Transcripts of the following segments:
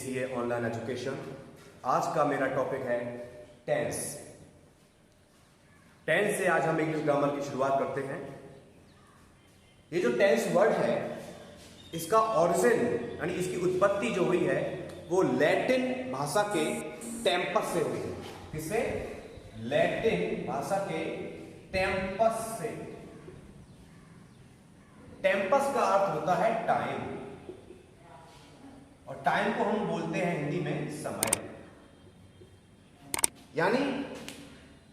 ACA online education. आज का मेरा टॉपिक है टेंस। टेंस से आज हम इंग्लिश ग्रामर की शुरुआत करते हैं। ये जो टेंस वर्ड है, इसका ओरिजिन यानी इसकी उत्पत्ति जो हुई है वो लैटिन भाषा के टेम्पस से हुई है। किससे? लैटिन भाषा के टेम्पस से। टेम्पस का अर्थ होता है टाइम, और टाइम को हम बोलते हैं हिंदी में समय। यानी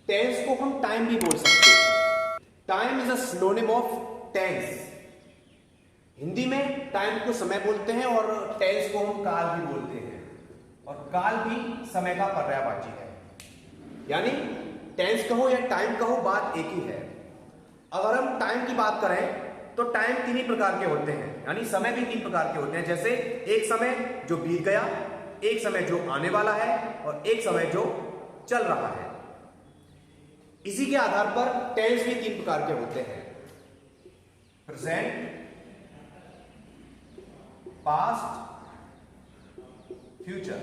टेंस को हम टाइम भी बोल सकते हैं। Time is a synonym of tense. Hindi में टाइम को समय बोलते हैं और टेंस को हम काल भी बोलते हैं, और काल भी समय का पर्यायवाची है। यानी टेंस कहो या टाइम कहो, बात एक ही है। अगर हम टाइम की बात करें तो टाइम तीन ही प्रकार के होते हैं, यानी समय भी तीन प्रकार के होते हैं। जैसे एक समय जो बीत गया, एक समय जो आने वाला है, और एक समय जो चल रहा है। इसी के आधार पर टेंस भी तीन प्रकार के होते हैं: प्रेजेंट, पास्ट, फ्यूचर।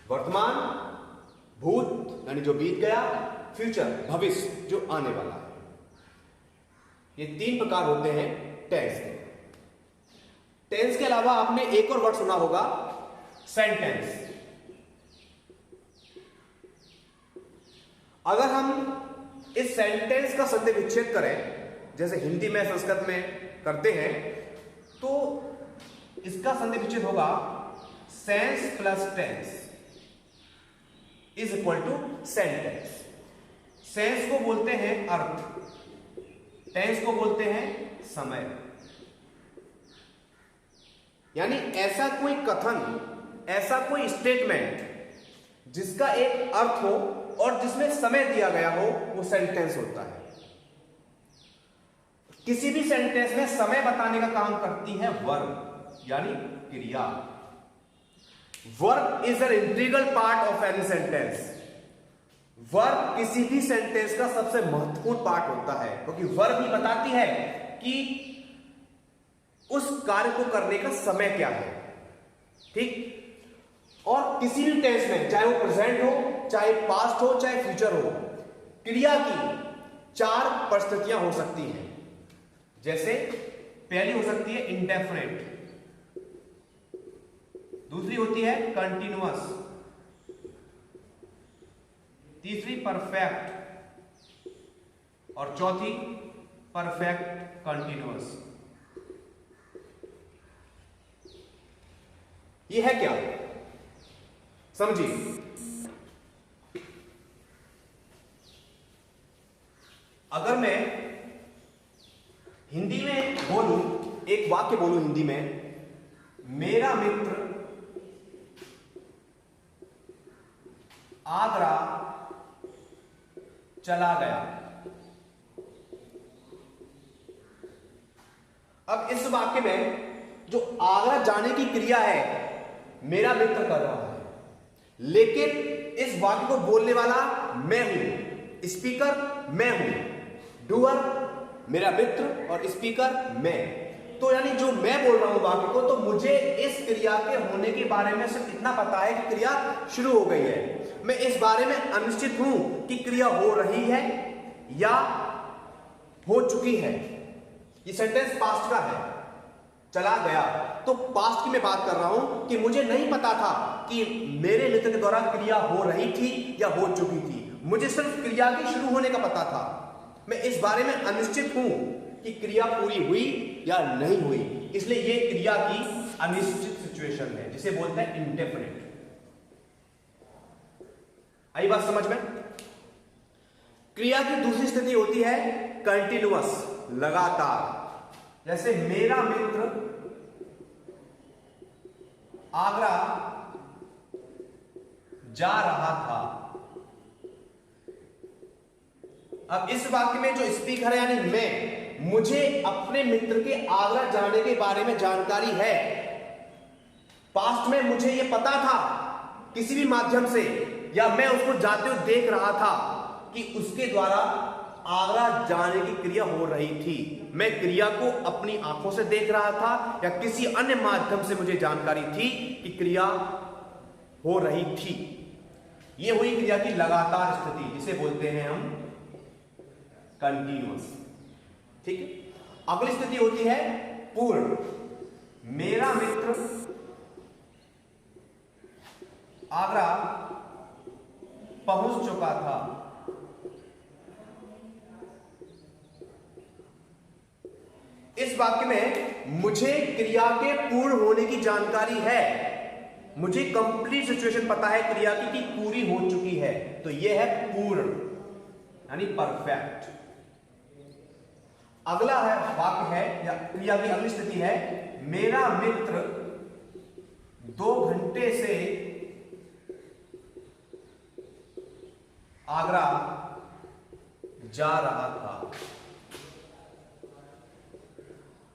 वर्तमान, भूत यानी जो बीत गया, फ्यूचर भविष्य जो आने वाला है। ये तीन प्रकार होते हैं टेंस के। टेंस के अलावा आपने एक और वर्ड सुना होगा, सेंटेंस। अगर हम इस सेंटेंस का संधि विच्छेद करें, जैसे हिंदी में संस्कृत में करते हैं, तो इसका संधि विच्छेद होगा sense plus tense is equal to sentence. Sense को बोलते हैं अर्थ, टेंस को बोलते हैं समय। यानी ऐसा कोई कथन, ऐसा कोई स्टेटमेंट जिसका एक अर्थ हो और जिसमें समय दिया गया हो, वो सेंटेंस होता है। किसी भी सेंटेंस में समय बताने का काम करती है वर्ब, यानी क्रिया। Verb is an integral part of any sentence. Verb किसी भी सेंटेंस का सबसे महत्वपूर्ण पार्ट होता है, क्योंकि वर्ब ही बताती है कि उस कार्य को करने का समय क्या है। ठीक? और किसी भी टेंस में, चाहे वो प्रेजेंट हो, चाहे पास्ट हो, चाहे फ्यूचर हो, क्रिया की चार परिस्थितियां हो सकती हैं। जैसे पहली हो सकती है इंडेफिनिट, दूसरी होती है कंटिन्यूअस, तीसरी परफेक्ट, और चौथी परफेक्ट कंटिन्यूअस। ये है क्या? समझिए, अगर मैं हिंदी में बोलूं, एक वाक्य बोलूं हिंदी में, मेरा मित्र आगरा चला गया। अब इस वाक्य में जो आगरा जाने की क्रिया है, मेरा मित्र कर रहा है, लेकिन इस वाक्य को बोलने वाला मैं हूं, स्पीकर मैं हूं, डूअर मेरा मित्र और स्पीकर मैं। तो यानी जो मैं बोल रहा हूं वाक्य को, तो मुझे इस क्रिया के होने के बारे में सिर्फ इतना पता है कि क्रिया शुरू हो गई है। मैं इस बारे में अनिश्चित हूं कि क्रिया हो रही है या हो चुकी है। ये सेंटेंस पास्ट का है, चला गया। तो पास्ट की मैं बात कर रहा हूं कि मुझे नहीं पता था कि मेरे मित्र के द्वारा क्रिया हो रही थी या हो चुकी थी। मुझे सिर्फ क्रिया के शुरू होने का पता था। मैं इस बारे में अनिश्चित हूं कि क्रिया पूरी हुई या नहीं हुई। इसलिए यह क्रिया की अनिश्चित सिचुएशन है, जिसे बोलते हैं इंडेफिनिट। आई बात समझ में? क्रिया की दूसरी स्थिति होती है कंटिन्यूअस, लगातार। जैसे मेरा मित्र आगरा जा रहा था। अब इस वाक्य में जो स्पीकर है यानी मैं, मुझे अपने मित्र के आगरा जाने के बारे में जानकारी है। पास्ट में मुझे यह पता था किसी भी माध्यम से, या मैं उसको जाते हुए देख रहा था कि उसके द्वारा आगरा जाने की क्रिया हो रही थी। मैं क्रिया को अपनी आंखों से देख रहा था या किसी अन्य माध्यम से मुझे जानकारी थी कि क्रिया हो रही थी। यह हुई क्रिया की लगातार स्थिति, जिसे बोलते हैं हम कंटीन्यूअस। ठीक है। अगली स्थिति होती है पूर्ण। मेरा मित्र आगरा पहुंच चुका था। इस वाक्य में मुझे क्रिया के पूर्ण होने की जानकारी है। मुझे कंप्लीट सिचुएशन पता है क्रिया की कि पूरी हो चुकी है, तो यह है पूर्ण यानी परफेक्ट। अगला है वाक्य है या क्रिया की अगली स्थिति है मेरा मित्र 2 घंटे से आगरा जा रहा था।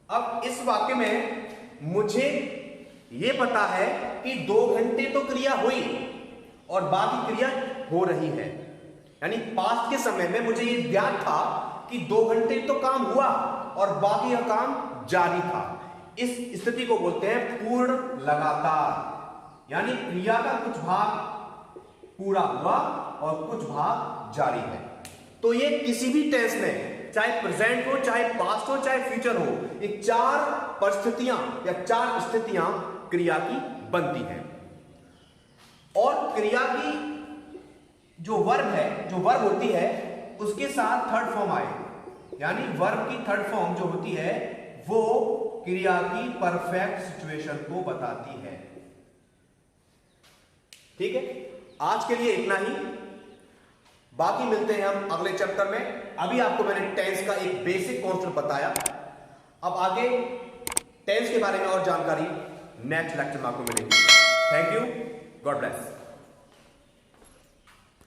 अब इस वाक्य में मुझे यह पता है कि 2 घंटे तो क्रिया हुई और बाकी क्रिया हो रही है, यानी पास्ट के समय में मुझे यह ज्ञात था कि 2 घंटे तो काम हुआ और बाकी का काम जारी था। इस स्थिति को बोलते हैं पूर्ण लगातार, यानी क्रिया का कुछ भाग पूरा हुआ और कुछ भाग जारी है। तो ये किसी भी टेंस में, चाहे प्रेजेंट हो, चाहे पास्ट हो, चाहे फ्यूचर हो, ये 4 परिस्थितियां या 4 स्थितियां क्रिया की बनती हैं। और क्रिया की जो वर्ब है, जो वर्ब होती है, उसके साथ थर्ड फॉर्म आए, यानी वर्ब की थर्ड फॉर्म जो होती है वो क्रिया की परफेक्ट सिचुएशन को बताती है। ठीक है, आज के लिए इतना ही। बाकी मिलते हैं हम अगले चैप्टर में। अभी आपको मैंने टेंस का एक बेसिक कॉन्सेप्ट बताया। अब आगे टेंस के बारे में और जानकारी नेक्स्ट लेक्चर में आपको मिलेगी। Thank you, God bless.